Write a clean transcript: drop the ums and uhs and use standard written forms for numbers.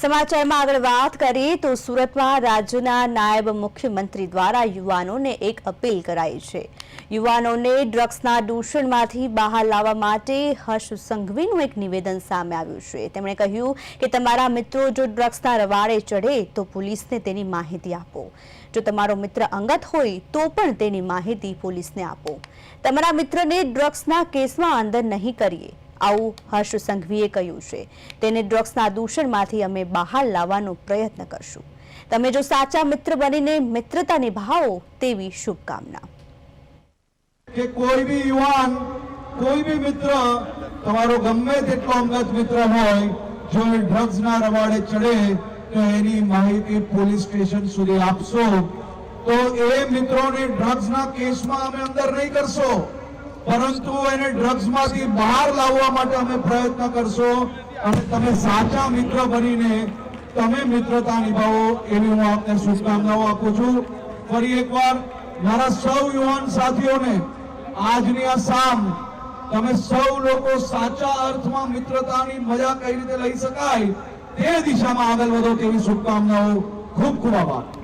સમાચારમાં આગળ વાત કરીએ તો સુરતમાં રાજ્યના નાયબ મુખ્યમંત્રી દ્વારા યુવાનોને એક અપીલ કરાઈ છે। યુવાનોને ડ્રગ્સના દૂષણમાંથી બહાર લાવવા માટે હર્ષ સંઘવીનું એક નિવેદન સામે આવ્યું છે। તેમણે કહ્યું કે તમારા મિત્રો જો ડ્રગ્સના રવાડે ચઢે તો પોલીસને તેની માહિતી આપો। જો તમારો મિત્ર અંગત હોય તો પણ તેની માહિતી પોલીસને આપો। તમારા મિત્રને ડ્રગ્સના કેસમાં અંદર નહીં કરીએ, આવું હર્ષ સંઘવીએ કહ્યું છે। તેને ડ્રગ્સના દૂષણમાંથી અમે બહાર લાવવાનો પ્રયત્ન કરશું। તમે જો સાચા મિત્ર બનીને મિત્રતા નિભાવો તેવી શુભકામના। કે કોઈ બી યુવાન, કોઈ બી મિત્ર તમારો ગમે તેટલો અંગત મિત્ર હોય, જો ડ્રગ્સના રવાડે ચડે તો એની માહિતી પોલીસ સ્ટેશન સુધી આપશો તો એ મિત્રોને ડ્રગ્સના કેસમાં અમે અંદર નહીં કરશો, પરંતુ એને ડ્રગ્સમાંથી બહાર લાવવા માટે અમે પ્રયત્ન કરશો અને તમે સાચા મિત્ર બનીને તમે મિત્રતા નિભાવો એવી હું આપને શુભકામનાઓ આપું છું। ફરી એકવાર મારા સૌ યુવાન સાથીઓને આજની આ સામ તમે સૌ લોકો સાચા અર્થમાં મિત્રતાની મજા કઈ રીતે લઈ શકાય તે દિશામાં આગળ વધો તેવી શુભકામનાઓ। ખૂબ ખૂબ આભાર।